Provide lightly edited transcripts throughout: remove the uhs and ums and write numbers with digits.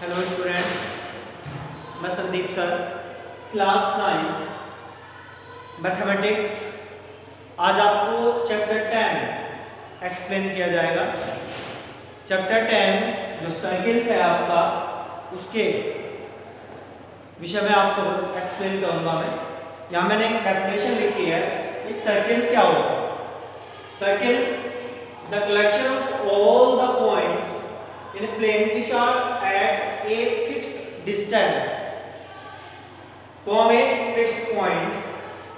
Hello students, मैं Sandeep sir, class 9 mathematics. आज आपको चैप्टर 10 एक्सप्लेन किया जाएगा। चैप्टर 10 जो सर्किल्स है आपका, उसके विषय में आपको एक्सप्लेन करूंगा मैं। यहाँ मैंने एक डेफिनेशन लिखी है। इस सर्किल क्या होता है? Circle the collection of all the points in a plane which are at a fixed distance from a fixed point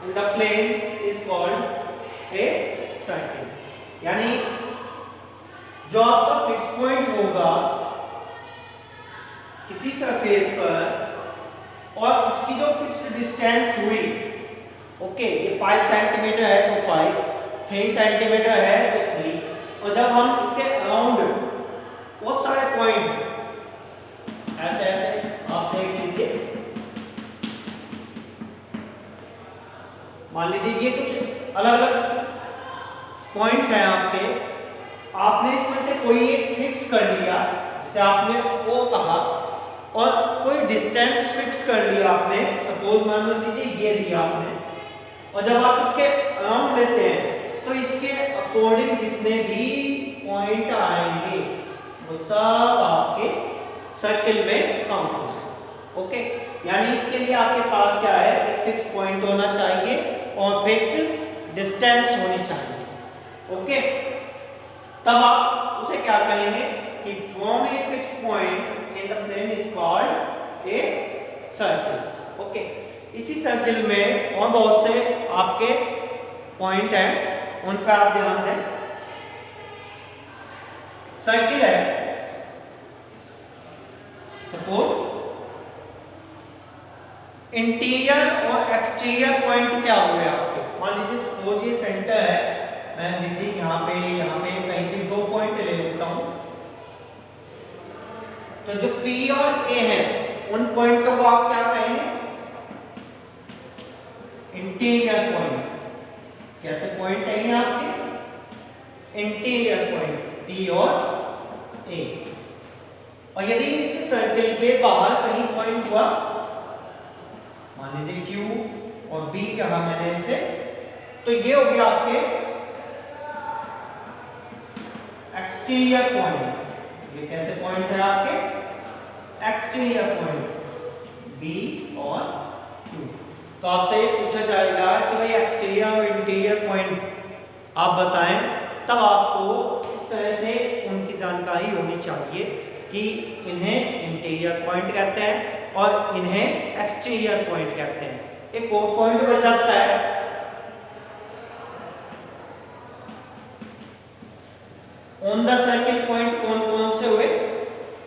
in the plane is called a circle। यानी जो आपका फिक्स पॉइंट होगा किसी सरफेस पर और उसकी जो फिक्स डिस्टेंस हुई, ओके, ये 5 सेंटीमीटर है तो 5, 3 सेंटीमीटर है तो 3, और जब हम इसके अराउंड बहुत सारे पॉइंट ऐसे ऐसे आप देख लीजिए, मान लीजिए ये कुछ अलग अलग पॉइंट है आपके। आपने इसमें से कोई एक फिक्स कर लिया, जैसे आपने ओ कहा, और कोई डिस्टेंस फिक्स कर लिया आपने, सपोज मान लीजिए ये लिया आपने, और जब आप इसके अराउंड लेते हैं तो इसके अकॉर्डिंग जितने भी पॉइंट आएंगे वो सब आपके सर्किल में काउंट होंगे। ओके, यानी इसके लिए आपके पास क्या है, एक फिक्स पॉइंट होना चाहिए और फिक्स डिस्टेंस होनी चाहिए। ओके, तब आप उसे क्या कहेंगे कि from a fix point in the plane is called a circle. Okay, इसी सर्किल में और बहुत से आपके पॉइंट हैं, उन पर आप ध्यान दें। सर्किल है, सपोज इंटीरियर और एक्सटीरियर पॉइंट क्या हुए आपके। मान लीजिए सपोज ये सेंटर है, मान लीजिए यहाँ पे कहीं पे 2 पॉइंट ले लेता हूं, तो जो P और A है उन पॉइंटों को आप क्या कहेंगे? Interior point. कैसे पॉइंट है ये आपके? इंटीरियर पॉइंट P और A। और यदि इस सर्किल के बाहर कहीं पॉइंट हुआ, मान लीजिए Q और B कहा मैंने इसे, तो ये हो गया आपके एक्सटीरियर पॉइंट। ये कैसे पॉइंट है आपके? एक्सटीरियर पॉइंट B और Q। तो आपसे ये पूछा जाएगा कि भाई एक्सटीरियर और इंटीरियर पॉइंट आप बताएं, तब आपको इस तरह से उनकी जानकारी होनी चाहिए कि इन्हें इंटीरियर पॉइंट कहते हैं और इन्हें एक्सटीरियर पॉइंट कहते हैं। एक और पॉइंट बच जाता है, ऑन द सर्किल पॉइंट कौन कौन से हुए?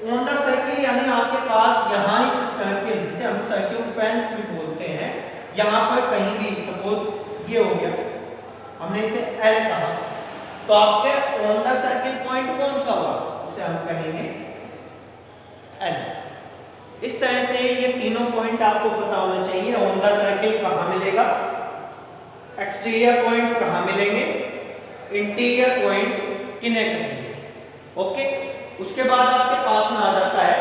ऑन द सर्किल यानी आपके पास यहाँ इस सर्किल, जिसे हम सर्कमफ्रेंस भी बोलते हैं, यहाँ पर कहीं भी, सपोज ये हो गया, हमने इसे L कहा, तो आपके ऑन द सर्किल पॉइंट कौन सा होगा? उसे हम कहेंगे L। इस तरह से ये तीनों पॉइंट आपको पता होना चाहिए। ऑन द सर्किल कहाँ मिलेगा, एक्सटीरियर पॉइंट कहाँ मिलेंगे, इंटीरियर पॉइंट किन्हें कहेंगे। ओके, उसके बाद आपके पास में आ जाता है,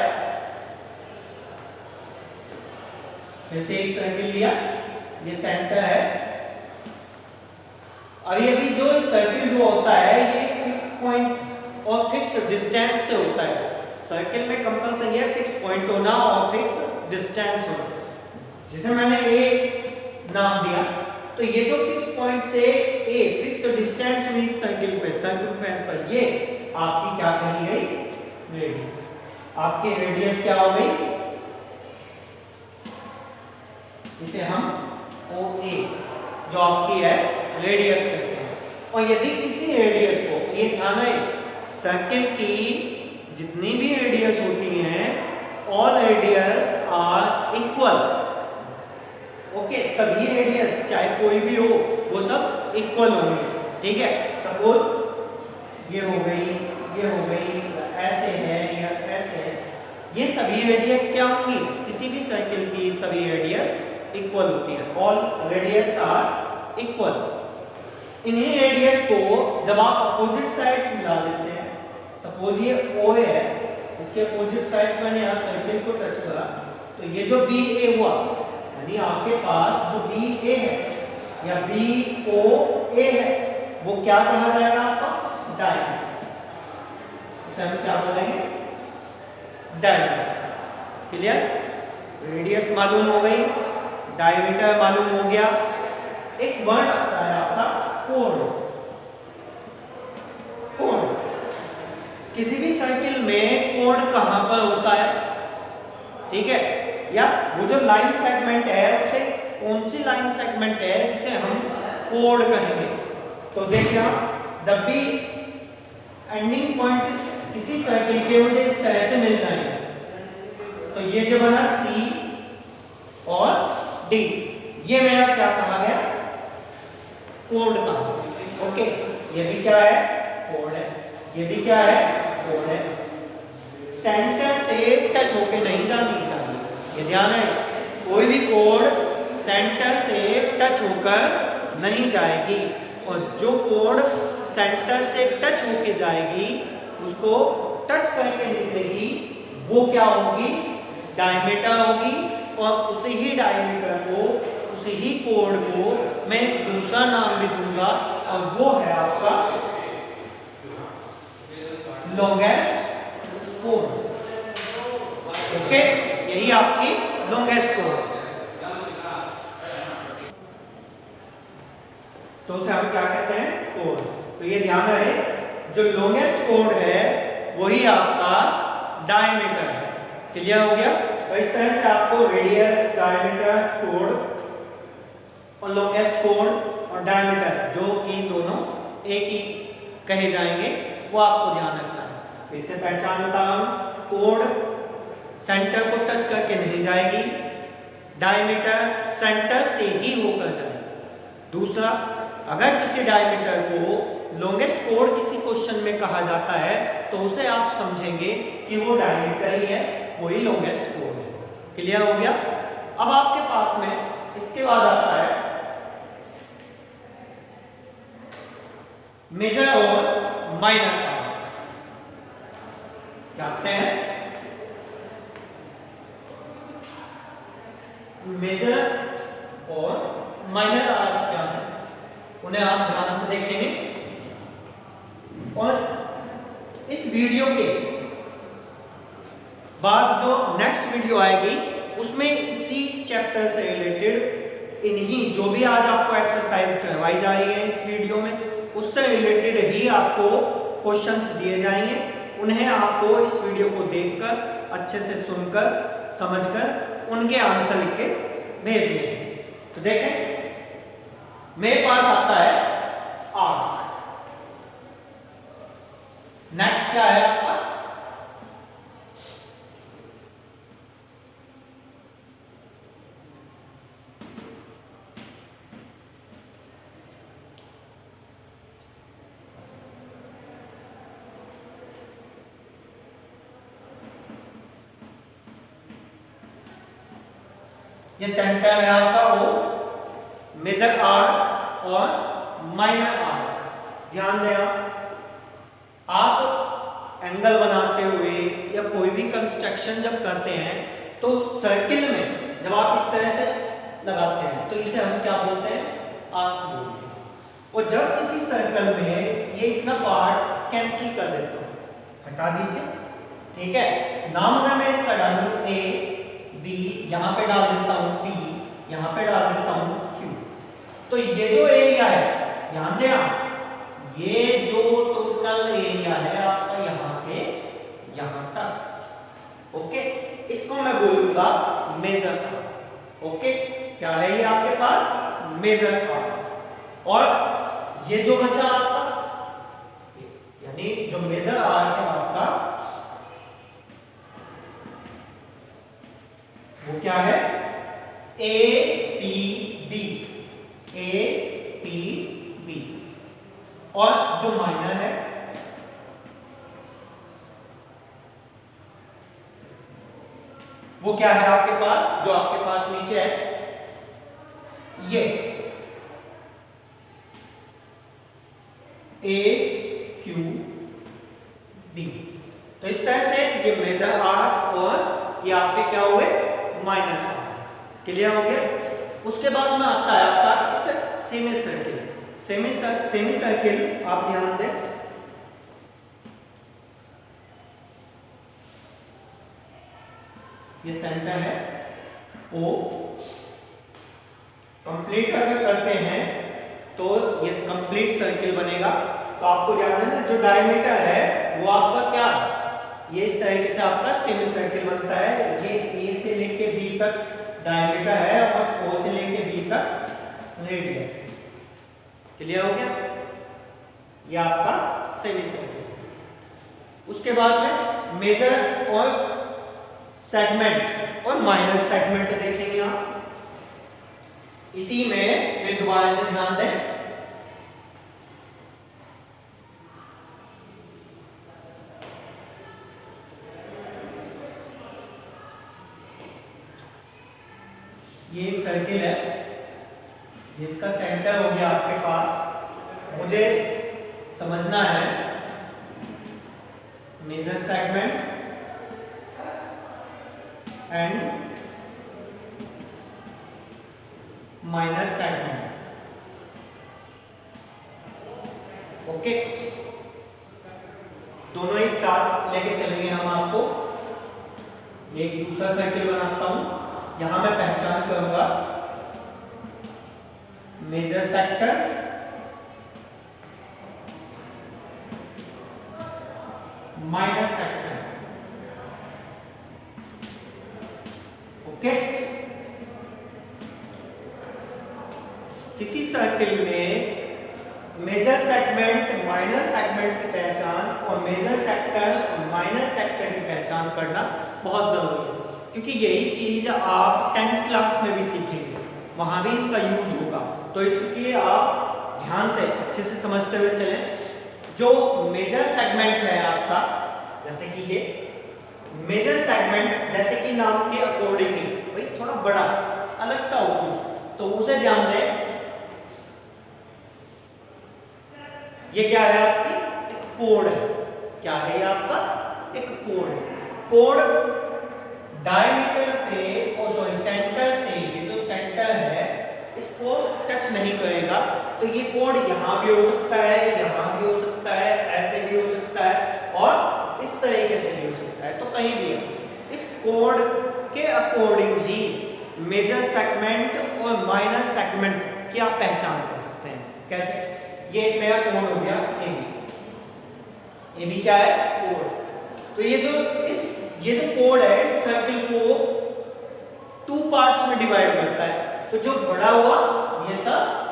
जैसे एक सर्किल लिया, ये सेंटर है। अभी जो सर्किल जो होता है ये फिक्स पॉइंट और फिक्स डिस्टेंस से होता है। सर्किल में कंपल्सरी है फिक्स पॉइंट होना और फिक्स डिस्टेंस होना, जिसे मैंने ए नाम दिया। तो ये जो फिक्स पॉइंट से ए फिक्स डिस्टेंस हुई सर्किल पे, सर्कमफ्रेंस पर, ये आपकी क्या कही गई? रेडियस। आपकी रेडियस क्या हो गई? इसे हम OA जो आपकी है रेडियस कहते हैं। और यदि किसी रेडियस को, ये ध्यान है, सर्किल की जितनी भी रेडियस होती हैं, all radius are equal. Okay, सभी रेडियस चाहे कोई भी हो वो सब इक्वल होंगे। ठीक है, सपोज ये हो गई, ये हो गई, ऐसे है या ऐसे है, ये सभी रेडियस क्या होंगी? किसी भी सर्किल की सभी रेडियस इक्वल होती है। All radius are equal. इन्हीं रेडियस को जब आप अपोजिट साइड्स मिला देते हैं, सपोज ये O है इसके अपोजिट साइड मैंने यहाँ सर्किल को टच करा, तो ये जो बी ए हुआ, यानी आपके पास जो बी ए है या बी ओ ए है, वो क्या कहा जाएगा आपका? डायमीटर। उसे हम क्या बोलेंगे? डायमीटर। क्लियर? रेडियस मालूम हो गई, डायमीटर मालूम हो गया। एक वर्ड आता है आपका कोण। कोण, किसी भी सर्किल में कोण कहां पर होता है? ठीक है, या वो जो लाइन सेगमेंट है उसे कौन सी लाइन सेगमेंट है जिसे हम कोण कहेंगे? तो देखिए, जब भी एंडिंग पॉइंट किसी सर्किल के मुझे इस तरह से मिल जाएंगे, तो ये जो बना सी और डी, ये मेरा क्या कहा गया? कोण कहा। ओके, ये भी क्या है? कोण है। ये भी क्या है? कोण है। सेंटर से टच होके नहीं जानी चाहिए, ये ध्यान है। कोई भी कोण सेंटर से टच होकर नहीं जाएगी, और जो कोण सेंटर से टच होके जाएगी उसको टच करके निकलेगी, वो क्या होगी? डायमीटर होगी। और उसी ही डायमीटर को, उसी ही कोण को मैं एक दूसरा नाम भी दूंगा, और वो है आपका लॉन्गेस्ट कोण। ओके, यही आपकी लॉन्गेस्ट कोण। तो उसे हम क्या कहते हैं? कोण। तो ये ध्यान रहे, जो लॉन्गेस्ट कोण है वही आपका डायमीटर है। क्लियर हो गया? तो इस तरह से आपको रेडियस, डायमीटर, कोण और लॉन्गेस्ट कोण और डायमीटर, जो कि दोनों एक ही कहे जाएंगे, वो आपको ध्यान रखना है। फिर से पहचान बता रहा हूं, कोण सेंटर को टच करके नहीं जाएगी, डायमीटर सेंटर से ही होकर जाएगी। दूसरा, अगर किसी डायमीटर को लॉन्गेस्ट कोण किसी क्वेश्चन में कहा जाता है, तो उसे आप समझेंगे कि वो डायमीटर ही है, वही लॉन्गेस्ट कोण है। क्लियर हो गया? अब आपके पास में इसके बाद आता है मेजर और माइनर आर्क। क्या कहते हैं? मेजर और माइनर आर्क क्या है, उन्हें आप ध्यान से देखेंगे। और इस वीडियो के बाद जो नेक्स्ट वीडियो आएगी, उसमें इसी चैप्टर से रिलेटेड, इन्हीं जो भी आज आपको एक्सरसाइज करवाई जा रही है इस वीडियो में, उससे रिलेटेड ही आपको क्वेश्चंस दिए जाएंगे। उन्हें आपको इस वीडियो को देखकर, अच्छे से सुनकर, समझकर उनके आंसर लिख के भेज दिए। तो देखें, मेरे पास आता है आर्क। नेक्स्ट क्या है आपका? ये सेंटर है आपका ओ, मेजर आर्क और माइनर आर्क। ध्यान दें, आप एंगल बनाते हुए या कोई भी कंस्ट्रक्शन जब करते हैं, तो सर्किल में जब आप इस तरह से लगाते हैं, तो इसे हम क्या बोलते हैं? आर्क बोलते हैं। और जब किसी सर्कल में ये इतना पार्ट कैंसिल कर देता हूं, हटा दीजिए, ठीक है। नाम अगर मैं इसका डालूं ए बी, यहां पे डाल देता हूं बी, यहां पे डाल देता हूं क्यू, तो ये जो एरिया है, ध्यान दें आप, ये जो टोटल एरिया है आपका यहां से यहां तक, ओके, इसको मैं बोलूंगा मेजर आर्क। ओके, क्या है ये आपके पास? Major arc. और ये जो बचा आपका, यानी जो मेजर आर्क है आपका, वो क्या है? A P B, A P B. और जो माइनर है, वो क्या है आपके पास? जो आपके पास नीचे है, ये ए क्यू बी। तो इस तरह से ये मेजर आर्क और ये आपके क्या हुए माइनर आर्क। क्लियर हो गया। उसके बाद में आता है आपका एक सेमी सर्किल। सेमी सर्किल आप ध्यान दें, ये सेंटर है ओ। कंप्लीट अगर करते हैं तो ये कंप्लीट सर्किल बनेगा। तो आपको याद है ना, जो डायमीटर है वो आपका क्या, ये इस तरीके से आपका सेमी सर्किल बनता है। ये ए से लेके बी तक डायमीटर है और ओ से लेके बी तक रेडियस। क्लियर हो गया, ये आपका सेमी सर्किल। उसके बाद में मेजर और सेगमेंट और माइनर सेगमेंट देखेंगे आप। इसी में फिर दोबारा से ध्यान दें, ये एक सर्किल है, इसका सेंटर हो गया आपके पास। मुझे समझना है major segment and minor segment. Okay, दोनों एक साथ लेके चलेंगे हम आपको। एक दूसरा सर्किल बनाता हूं, यहां मैं पहचान करूंगा major sector, minor sector. Okay, किसी सर्किल में मेजर सेगमेंट माइनर सेगमेंट की पहचान और मेजर सेक्टर और माइनर सेक्टर की पहचान करना बहुत जरूरी है, क्योंकि यही चीज आप 10th क्लास में भी सीखेंगे, वहां भी इसका यूज होगा। तो इसलिए आप ध्यान से अच्छे से समझते हुए चलें। जो मेजर सेगमेंट है आपका, जैसे कि ये मेजर सेगमेंट, जैसे कि नाम के अकॉर्डिंग भाई थोड़ा बड़ा अलग सा हो कुछ, तो उसे ध्यान दें। ये क्या है आपकी, एक कोड है। क्या है ये आपका, एक कोड है। कोड डायमीटर से और सॉरी सेंटर से, ये जो सेंटर है इसको टच नहीं करेगा। तो ये कोड यहां भी हो सकता है, यहां भी हो सकता है, ऐसे भी हो सकता है और इस तरीके से भी हो सकता है, तो कहीं भी है। इस कोड के अकॉर्डिंग ही मेजर सेगमेंट और माइनर सेगमेंट की आप पहचान कर सकते हैं। कैसे, ये एक मेरा कोड हो गया ए बी। ए बी क्या है, कोड। तो ये जो कोड है इस सर्किल को 2 पार्ट्स में डिवाइड करता है। तो जो बड़ा हुआ ये सब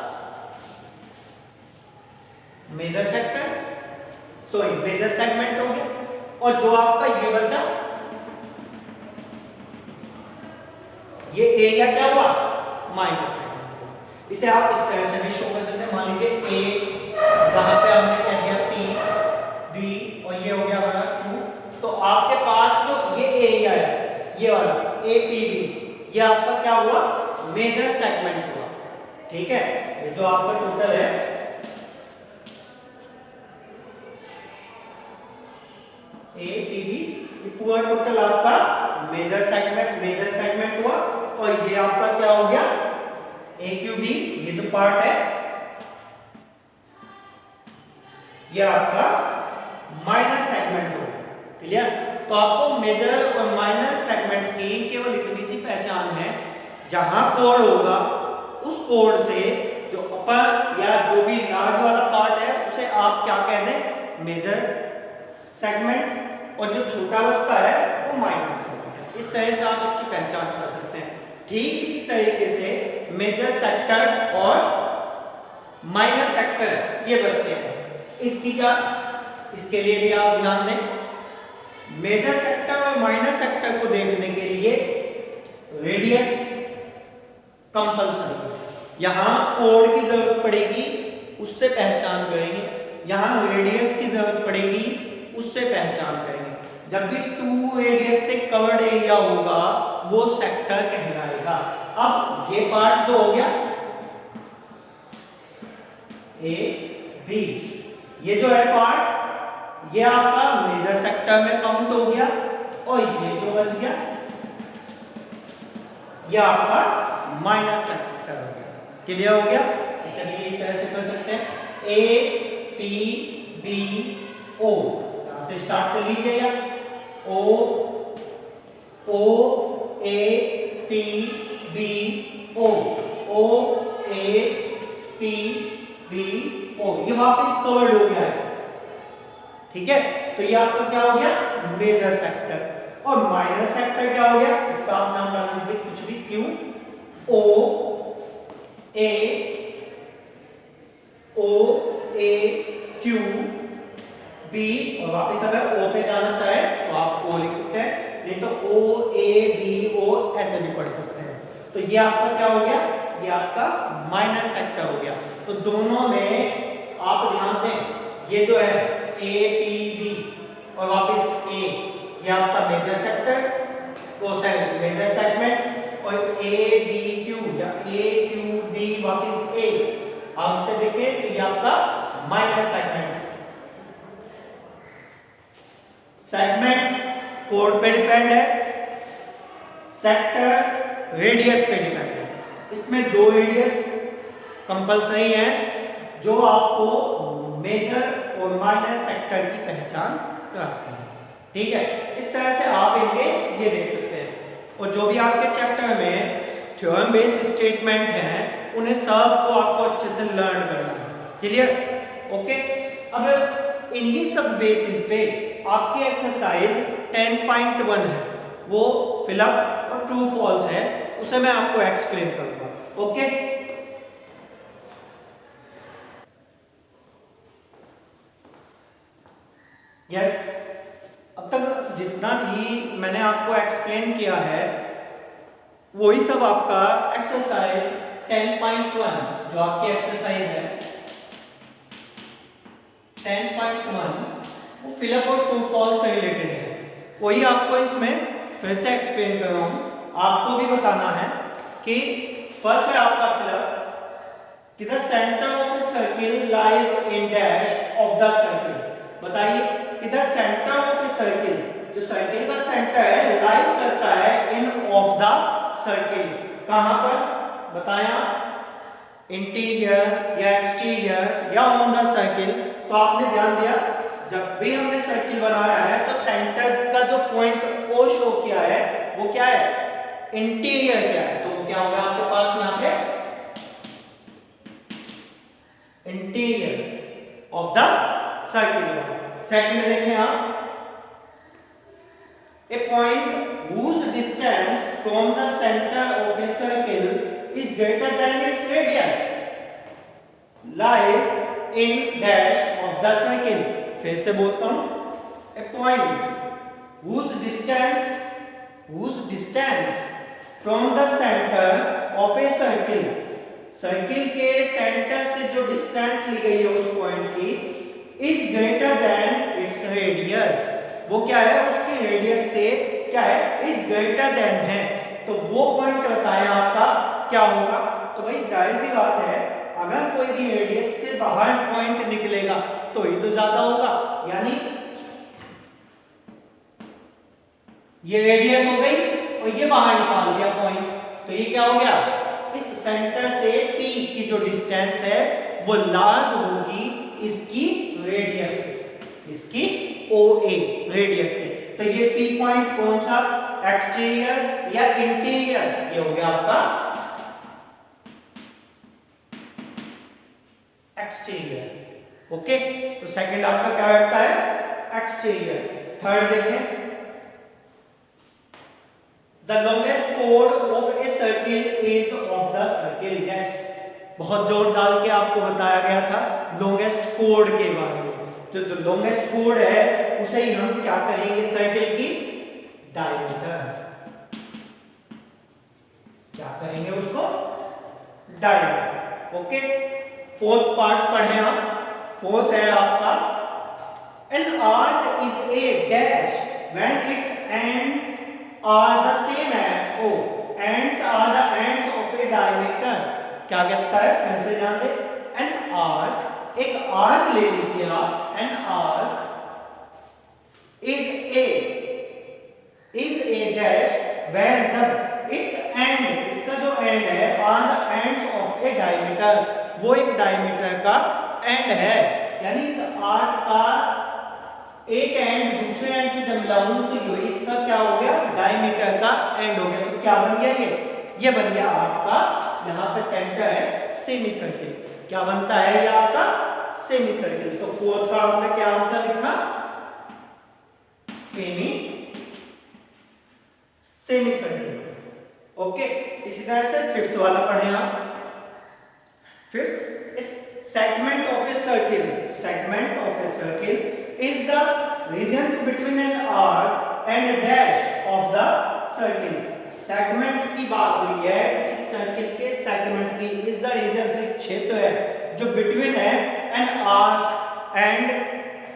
major sector, sorry major segment हो गया, और जो आपका ये बचा ये एरिया क्या हुआ, माइनर सेगमेंट। इसे आप इस तरह से भी शो कर सकते हैं। मान लीजिए ए, वहां पे हमने कह दिया पी, बी और ये हो गया हमारा क्यू। तो आपके पास जो ये एरिया है, ये वाला ए पी बी, ये आपका क्या हुआ, मेजर सेगमेंट हुआ। ठीक है, ये जो आपका टोटल है ए पी बी, ये पूरा टोटल आपका मेजर सेगमेंट हुआ। और ये आपका क्या हो गया, ए क्यू बी, ये जो पार्ट है ये आपका माइनर सेगमेंट हो। क्लियर। तो आपको मेजर और माइनर सेगमेंट की केवल इतनी सी पहचान है, जहां कोड होगा उस कोड से जो अपर या जो भी लार्ज वाला पार्ट है उसे आप क्या कह दें, मेजर सेगमेंट, और जो छोटा बचता है वो माइनर सेगमेंट है। इस तरह से आप इसकी पहचान कर सकते हैं। ठीक इसी तरीके से मेजर सेक्टर और माइनर सेक्टर ये बचते हैं। इसकी क्या, इसके लिए भी आप ध्यान दें। मेजर सेक्टर और माइनर सेक्टर को देखने के लिए रेडियस कंपल्सरी, यहां कोड की जरूरत पड़ेगी उससे पहचान करेंगे, यहां रेडियस की जरूरत पड़ेगी उससे पहचान करेंगे। जब भी 2 रेडियस से कवर्ड एरिया होगा वो सेक्टर कहलाएगा। अब ये पार्ट जो हो गया ए बी, ये जो है पार्ट ये आपका मेजर सेक्टर में काउंट हो गया। और ये जो बच गया ये आपका माइनस सेक्टर हो गया। क्लियर हो गया? इसे भी इस तरह से कर सकते हैं, ए पी बी ओ, यहां से स्टार्ट कर लीजिएगा, O A P B O, O A P B O, ये वापस कवर्ड हो गया इसमें। ठीक है, तो ये आपका क्या हो गया? Major sector. और माइनर सेक्टर क्या हो गया? इस पर आप नाम डाल दीजिए कुछ भी, क्यू ए क्यू बी, और वापस अगर ओ पे जाना चाहे तो आप ओ लिख सकते हैं, नहीं तो ओ ए बी ओ ऐसे भी पढ़ सकते हैं। तो ये आपका क्या हो गया? ये आपका माइनर सेक्टर हो गया। तो दोनों में आप ध्यान दें, ये जो है ए पी बी और वापस ए, ये आपका major sector, cosine major segment, और ए बी क्यू या ए क्यू बी वापस ए, आगे से देखें तो ये आपका माइनर सेगमेंट। सेगमेंट कोड पे डिपेंड है, सेक्टर रेडियस पे डिपेंड है। इसमें दो रेडियस कंपलसरी है जो आपको मेजर और माइनर सेक्टर की पहचान कराते हैं। ठीक है, इस तरह से आप इनके ये देख सकते हैं। और जो भी आपके चैप्टर में थ्योरम बेस्ड स्टेटमेंट हैं उन्हें सब को आपको अच्छे से लर्न करना है। क्लियर? ओके, अब इन्हीं सब बेसिस पे आपकी एक्सरसाइज 10.1 है, वो फिलअप और ट्रू फॉल्स है, उसे मैं आपको एक्सप्लेन करूंगा। ओके, यस, अब तक जितना भी मैंने आपको एक्सप्लेन किया है वही सब आपका एक्सरसाइज 10.1 जो आपकी एक्सरसाइज है 10.1 वो फिलअप और ट्रू फॉल्स से रिलेटेड है। वही आपको इसमें फिर से एक्सप्लेन कर रहा हूं। आपको भी बताना है कि फर्स्ट है आपका फिलअप कि the centre of a circle lies in dash of the circle. बताइए कि the centre of a circle, जो सर्किल का सेंटर है, लाइज करता है इन ऑफ द सर्किल। कहां पर? बताया इंटीरियर या एक्सटीरियर या ऑन द सर्किल। तो आपने ध्यान दिया जब भी हमने सर्किल बनाया है तो सेंटर का जो पॉइंट ओ शो किया है वो क्या है? इंटीरियर क्या है? तो वो क्या होगा आपके पास यहां पे? Interior of the circle. Second देखें आप, a point whose distance from the center of a circle is greater than its radius lies in dash of the circle। फिर से बोलता हूं, a point whose distance from the center of a circle, circle के centre से जो distance ली गई है उस पॉइंट की, is greater than its radius, वो क्या है? उसकी रेडियस से क्या है? is greater than है। तो वो पॉइंट बताया आपका क्या होगा? तो भाई जाहिर सी बात है अगर कोई भी रेडियस से बाहर पॉइंट निकलेगा तो ये तो ज्यादा होगा, यानी ये रेडियस हो गई और ये बाहर निकाल दिया पॉइंट, तो ये क्या हो गया? इस सेंटर से P की जो डिस्टेंस है वो लार्ज होगी इसकी रेडियस से, इसकी OA रेडियस से। तो ये P पॉइंट कौन सा? एक्सटीरियर या इंटीरियर? ये हो गया आपका एक्सटीरियर। ओके, तो सेकंड आपका क्या बैठता है? एक्सटीरियर। थर्ड देखें, the longest chord of a circle is of the circle dash। बहुत जोर डाल के आपको बताया गया था longest chord के बारे में। तो जो longest chord है उसे ही हम क्या कहेंगे? सर्किल की डायमीटर। क्या कहेंगे उसको? डायमीटर। ओके, फोर्थ पार्ट पढ़े आप। फोर्थ है आपका an arc is a dash when its ends are the same as O, ends are the ends of a diameter। क्या कहता है? फिर से ध्यान दे, an arc, एक आर्क ले लीजिए आप, an arc is a A diameter, वो एक डायमीटर का एंड है। यानी इस आर्क का एक एंड दूसरे एंड से जब मिलाऊं तो ये इसका क्या हो गया, डायमीटर का एंड हो गया। तो क्या बन गया, ये बन गया आपका, यहाँ पे सेंटर है सेमी सर्किल। क्या बनता है ये आपका सेमी सर्किल। तो फोर्थ का आपने क्या आंसर लिखा, सेमी सर्किल। ओके, इसी तरह से फिफ्थ वाला पढ़े आप। Fifth, segment of a circle, segment of a circle is the regions between an arc and dash of the circle. Segment की बात हुई है, किसी सर्किल के सेगमेंट की। इज द रीजन, एक क्षेत्र है जो बिटवीन है एन आर्क एंड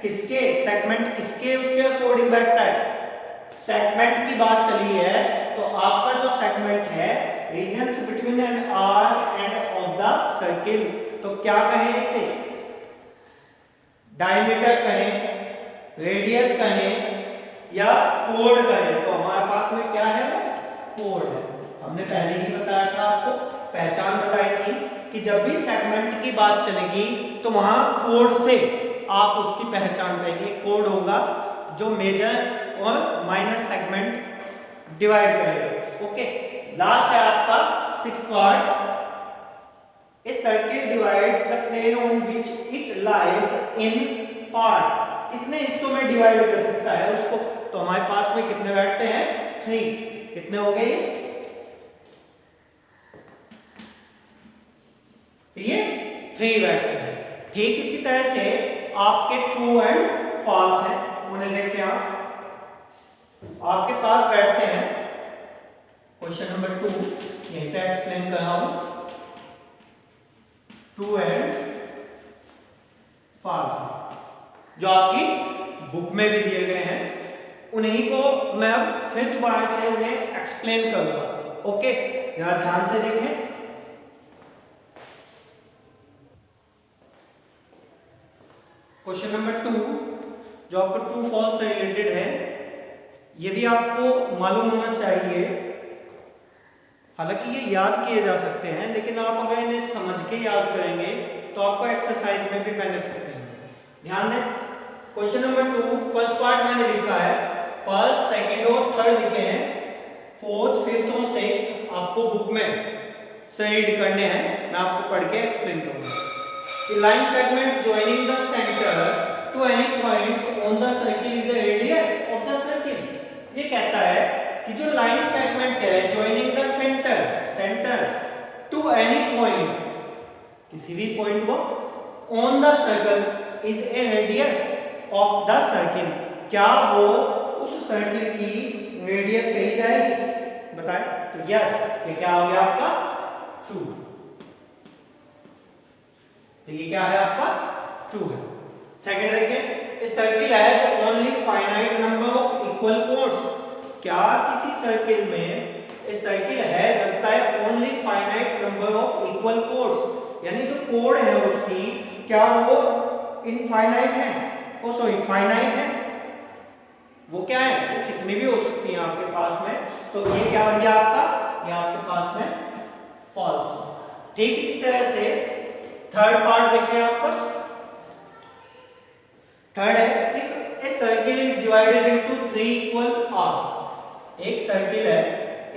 किसके, सेगमेंट किसके उसके अकॉर्डिंग बैठता है, सेगमेंट की बात चली है। तो आपका जो सेगमेंट है, regions between an arc and of the circle, तो क्या कहें इसे, डायमीटर कहें, रेडियस कहें या कोड कहें। तो हमारे पास में क्या है, कोड है। हमने पहले ही बताया था आपको, पहचान बताई थी कि जब भी सेगमेंट की बात चलेगी तो वहां कोड से आप उसकी पहचान करेंगे। कोड होगा जो मेजर और माइनर सेगमेंट डिवाइड करेगा। ओके, लास्ट है आपका sixth part. A circle divides the plane on which it lies in part. कितने हिस्सों में डिवाइड कर सकता है उसको। तो हमारे पास में कितने बैठते हैं, 3। कितने हो गए ये 3 बैठते हैं। ठीक इसी तरह से आपके ट्रू एंड फॉल्स है, उन्हें देखें आप। आपके पास बैठते हैं क्वेश्चन नंबर 2, यहीं पे एक्सप्लेन कर रहा हूं, ट्रू एंड फॉल्स, जो आपकी बुक में भी दिए गए हैं। उन्हीं को मैं फिर दोबारा से उन्हें एक्सप्लेन करूंगा। ओके, जरा ध्यान से देखें। क्वेश्चन नंबर 2 जो आपको ट्रू फॉल्स से रिलेटेड है, ये भी आपको मालूम होना चाहिए। हालांकि ये याद किए जा सकते हैं, लेकिन आप अगर इन्हें समझ के याद करेंगे तो आपको एक्सरसाइज में भी बेनिफिट मिलेंगे। ध्यान दें, क्वेश्चन नंबर 2 फर्स्ट पार्ट मैंने लिखा है, फर्स्ट, सेकंड और थर्ड लिखे हैं, फोर्थ, फिफ्थ और सिक्स्थ आपको बुक में से रीड करने हैं। मैं आपको पढ़ के एक्सप्लेन करूंगा। The line segment joining the center to any points on the circle is a radius of the circle। ये कहता है कि जो लाइन सेगमेंट है joining the center to any point, किसी भी पॉइंट को, on the circle is a radius of the circle। क्या वो उस सर्किल की रेडियस कही जाएगी, बताएं। तो यस, ये क्या हो गया आपका ट्रू। तो ये क्या है आपका ट्रू है। सेकंड देखिए, इस circle has only finite number of equal codes. क्या किसी सर्किल में, इस सर्किल है लगता है only finite number of equal codes, यानी जो कोड है उसकी क्या वो इनफाइनाइट है, ओ सॉरी फाइनाइट है। वो क्या है, वो कितनी भी हो सकती है आपके पास में। तो ये क्या बन गया आपका, ये आपके पास में फॉल्स। ठीक इसी तरह से थर्ड पार्ट देखें आपका। थर्ड है, if a circle is divided into 3 equal arc. एक सर्किल है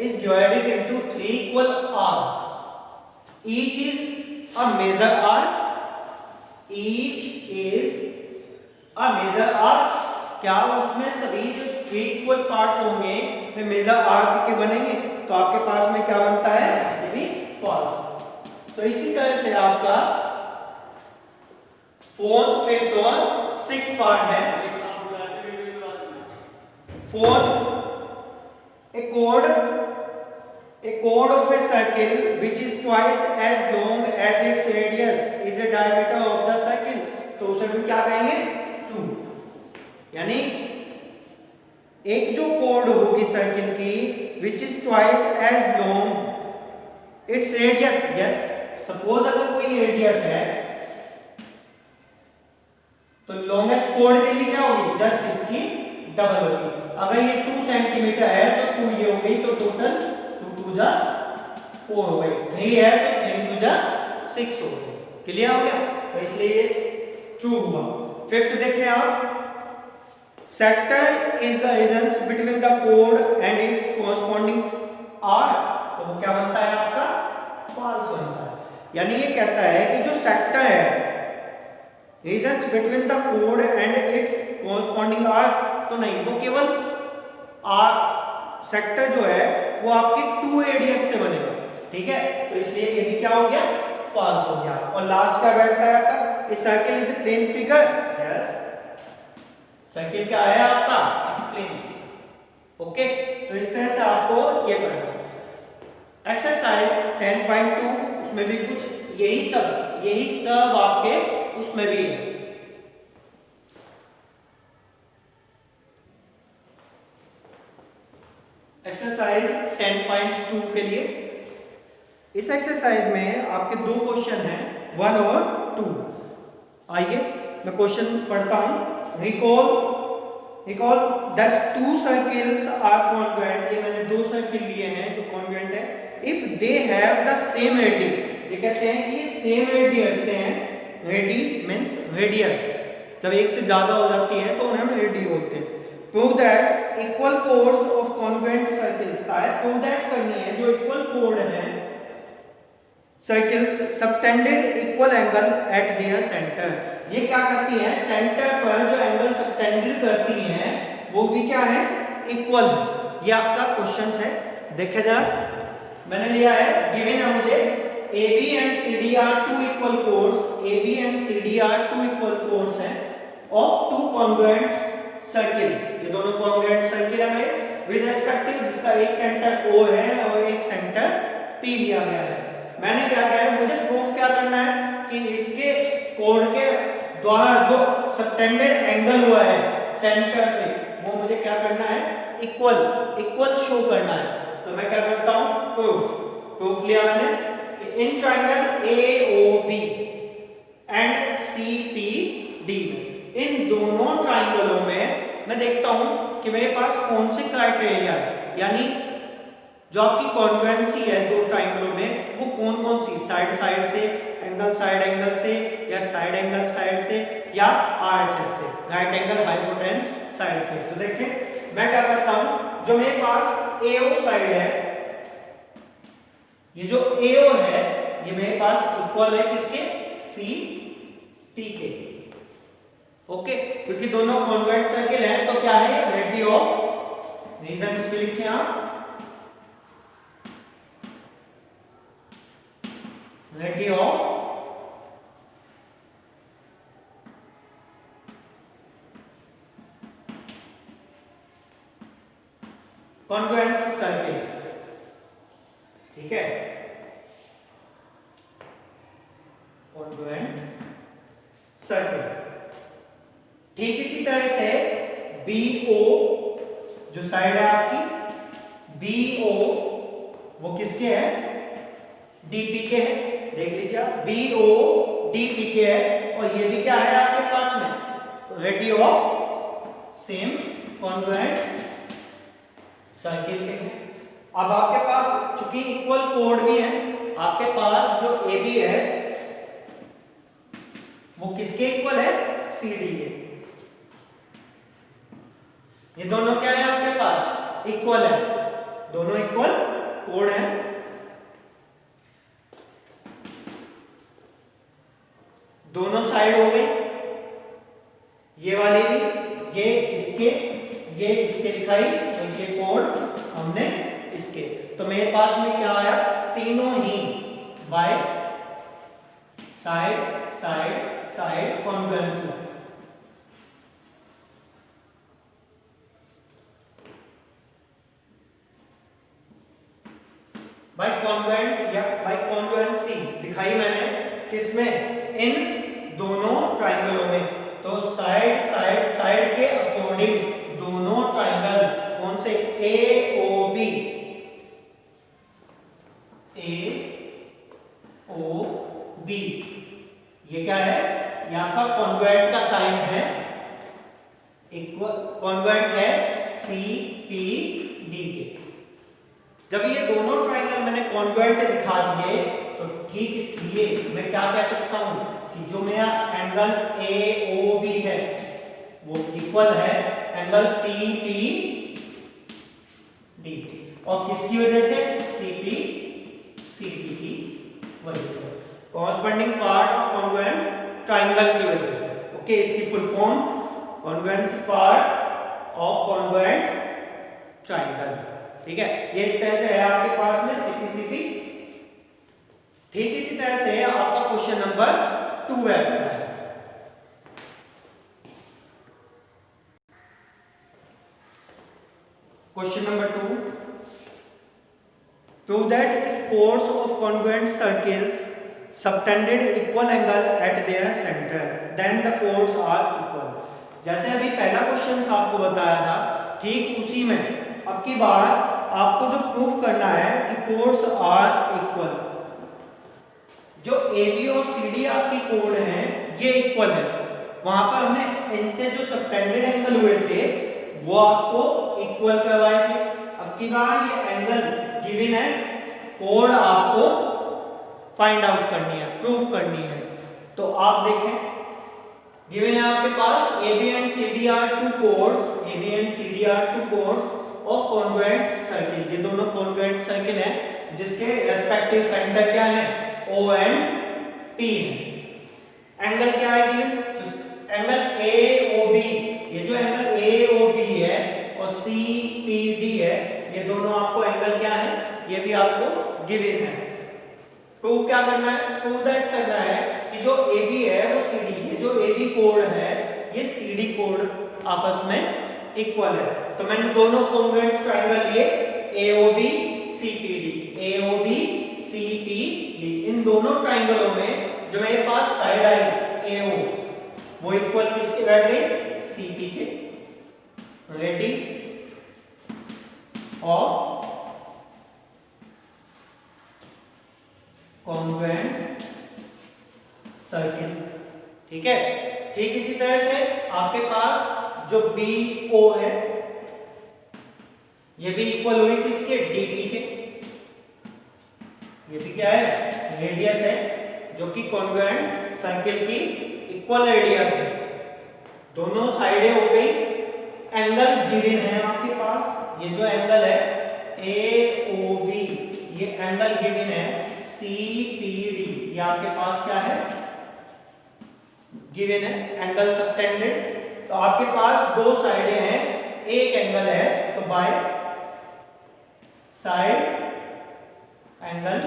is divided into 3 equal arc, each is a major arc, each is a major arc. क्या उसमें सभी जो 3 इक्वल पार्ट्स होंगे वे मेजर आर्क के बनेंगे। तो आपके पास में क्या बनता है, ये भी फॉल्स। तो इसी तरह से आपका फोर्थ, फिफ्थ और सिक्स्थ पार्ट है। Fourth, a chord of a circle which is twice as long as its radius is a diameter of the circle। तो उसे हम क्या कहेंगे, ट्रू। यानी एक जो कोड होगी सर्किल की which is twice as long its radius, yes, suppose अगर कोई रेडियस है तो लॉन्गेस्ट कोड के लिए क्या होगी, जस्ट इसकी डबल होगी। अगर ये 2 सेंटीमीटर है तो 2 ये हो गई, तो टोटल 2 2 जा 4 हो गई, 3 है तो 3 2 जा 6 हो गए। क्लियर हो गया? तो इसलिए ये ट्रू हुआ। फिफ्थ देखें आप, sector is the region between the कोड एंड इट्स कॉरस्पॉन्डिंग आर्क, तो वो क्या बनता है आपका? फॉल्स बनता है। यानी ये कहता है कि जो सेक्टर है रीजन्स बिटवीन द कोड एंड इट्स कॉरस्पॉन्डिंग आर्क, तो नहीं, वो केवल सेक्टर जो है वो आपके 2 रेडियस से बनेगा। ठीक है, तो इसलिए ये भी क्या हो गया? फॉल्स हो गया। और लास्ट का बैठता है आपका, इस circle is a plane figure. Yes, circle क्या है आपका? प्लेन। ओके, तो इस तरह से आपको ये पढ़ना है। एक्सरसाइज 10.2, उसमें भी कुछ यही सब आपके उसमें भी है। एक्सरसाइज 10.2 के लिए, इस एक्सरसाइज में आपके 2 क्वेश्चन हैं, 1 और 2। आइए मैं क्वेश्चन पढ़ता हूं। Recall that 2 circles are congruent, ये मैंने 2 सर्किल लिए हैं जो कॉन्ग्रुएंट है, if they have the same radii. ये कहते हैं कि ये सेम रेडी रखते हैं। रेडी मींस रेडियस, जब एक से ज्यादा हो जाती है तो उन्हें हम रेडी बोलते हैं। Prove that equal codes of congruent circles का है, प्रूव दैट करनी है जो इक्वल कोड है circles subtended equal angle eight there centre. ये क्या करती है? सेंटर पर जो एंगल सबटेंडेड करती हैं वो भी क्या है? इक्वल है। ये आपका क्वेश्चन है, देखिए जरा, मैंने लिया है, गिवन है मुझे AB and CD are 2 equal chords, AB and CD are 2 equal chords हैं ऑफ 2 कॉन्ग्रुएंट सर्किल। ये दोनों कॉन्ग्रुएंट सर्किल है विद रिस्पेक्टिव, जिसका एक सेंटर O है और एक सेंटर P लिया गया है। मैंने क्या किया है, मुझे प्रूफ क्या करना है कि इसके कोड के द्वारा जो सबटेंडेड एंगल हुआ है सेंटर पे, वो मुझे क्या करना है? इक्वल शो करना है। तो मैं क्या करता हूं? प्रूफ लिया मैंने कि in triangle AOB and CPD, इन दोनों ट्रायंगलों में मैं देखता हूं कि मेरे पास कौन से क्राइटेरिया है, यानी जो आपकी कॉन्ग्रुएंसी है 2 ट्रायंगलों में, वो कौन सी, साइड से, एंगल साइड एंगल से, या साइड एंगल साइड से, या RHS से, राइट एंगल हाइपोटेन्यूज साइड से। तो देखिए मैं क्या करता हूं, जो मेरे पास AO साइड है, ये जो AO है ये मेरे पास इक्वल है किसके? CP के। ओके, क्योंकि दोनों कॉन्ग्रुएंट सर्किल हैं तो क्या है? रेडी ऑफ रीजन भी लिखे आप, रेडी ऑफ कॉन्ग्रुएंट सर्किल्स। ठीक है, कॉन्ग्रुएंट सर्किल। ठीक इसी तरह से BO जो साइड है आपकी, BO वो किसके है? DP के है। देख लीजिए, BO DP के है, और ये भी क्या है आपके पास में? Ready of same congruent circle के हैं। अब आपके पास चूंकि इक्वल कोड भी है, आपके पास जो AB है वो किसके इक्वल है? CD के। ये दोनों क्या है आपके पास? इक्वल है, दोनों इक्वल कोड है। दोनों साइड हो गई, ये वाली भी, ये इसके दिखाई, तो ये कोड हमने इसके। तो मेरे पास में क्या आया? तीनों ही by side congruence. By congruent या बाय कॉन्ग्रुएंसी दिखाई मैंने किसमें? इन दोनों ट्रायंगलों में। तो साइड के अकॉर्डिंग दोनों ट्रायंगल कौन से? AOB ये क्या है? यहाँ का कॉन्ग्रुएंट का साइन है, इक्वल कॉन्ग्रुएंट है CPD के। जब ये दोनों ट्रायंगल मैंने कॉन्ग्रुएंट दिखा दिए तो ठीक इसलिए मैं क्या कह सकता हूं कि जो मेरा एंगल AOB है वो इक्वल है एंगल CPD और किसकी वजह से? CPCD की वजह से, corresponding part of congruent triangle की वजह से। ओके, इसकी full form congruence part of congruent triangle. ठीक है, ये इस तरह से है आपके पास में CPCD। ठीक इसी तरह से आपका क्वेश्चन नंबर 2 आता है। Question number 2, prove that if chords of congruent circles subtended equal angle at their center then the chords are equal। जैसे अभी पहला क्वेश्चन आपको बताया था, ठीक उसी में अब की बार आपको जो प्रूफ करना है कि chords are equal, जो AB और CD आपकी कोड हैं ये इक्वल है। वहां पर हमने इनसे जो सबटेंडेड एंगल हुए थे वो आपको इक्वल करवाए थे। अब की बार ये एंगल गिवन है, कोड आपको फाइंड आउट करनी है, प्रूफ करनी है। तो आप देखें गिवन है आपके पास AB and CD are two chords, AB and CD are two chords of congruent circle। ये दोनों congruent सर्किल हैं जिसके रेस्पेक्टिव सेंटर क्या है? O and P है। एंगल क्या है गिवन? एंगल AOB, ये जो एंगल AOB है और CPD है, ये दोनों आपको एंगल क्या है? ये भी आपको गिवन है। प्रूव क्या करना है? प्रूव दैट करना है कि जो AB है वो CD, ये जो AB कोड है ये CD कोड आपस में इक्वल है। तो मैंने दोनों कॉन्ग्रुएंट ट्रायंगल लिए AOB CPD, AOB CPD। इन दोनों ट्रायंगलों में जो मेरे पास साइड आई AO वो इक्वल किसके बैठ गई? CP के। Ready of congruent circle. ठीक है, ठीक इसी तरह से आपके पास जो BO है ये भी इक्वल हुई किसके? DP के। ये भी क्या है? रेडियस है जो कि कॉन्ग्रुएंट सर्किल की इक्वल रेडियस है। दोनों साइडें हो गई। एंगल गिवन है आपके पास, ये जो एंगल है AOB, ये एंगल गिवन है CPD, ये आपके पास क्या है? गिवन है एंगल सबटेंडेड। तो आपके पास दो साइडें हैं, एक एंगल है, तो बाय साइड एंगल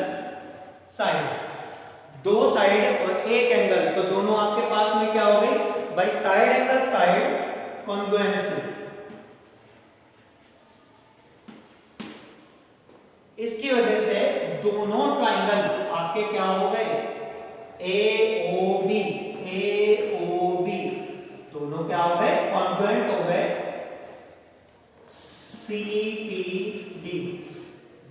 साइड, दो साइड और एक एंगल, तो दोनों आपके पास में क्या हो गई? By side angle side congruency. इसकी वजह से दोनों ट्रायंगल आपके क्या हो गए? AOB दोनों क्या हो गए? कॉन्ग्रुएंट हो गए। CPD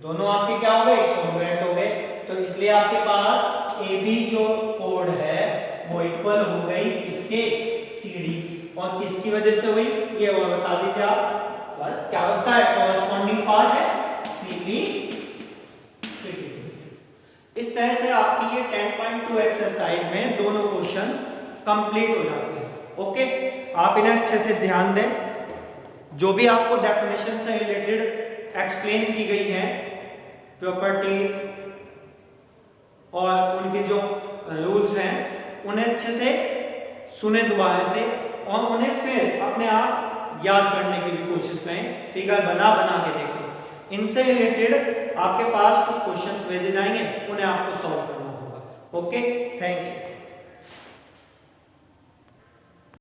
दोनों आपके क्या हो गए? कॉन्ग्रुएंट हो गए। तो इसलिए आपके पास AB जो कोड है वो इक्वल हो गई किसके? CD। और किसकी वजह से हुई ये और बता दीजिए आप। बस क्या उसका है? कॉरस्पॉन्डिंग पार्ट है CPCD। इस तरह से आपकी ये 10.2 एक्सरसाइज में दोनों क्वेश्चंस कंप्लीट हो जाते हैं। ओके, आप इन्हें अच्छे से ध्यान दें। जो भी आपको डेफिनेशन से रिलेटेड एक्सप्लेन की गई है, प्रॉपर्टीज और उनके जो रूल्स हैं उन्हें अच्छे से सुने दोबारा से और उन्हें फिर अपने आप याद करने की भी कोशिश करें, फिगर बना बना के देखें। इनसे रिलेटेड आपके पास कुछ क्वेश्चंस भेजे जाएंगे, उन्हें आपको सॉल्व करना होगा। Okay, thank you.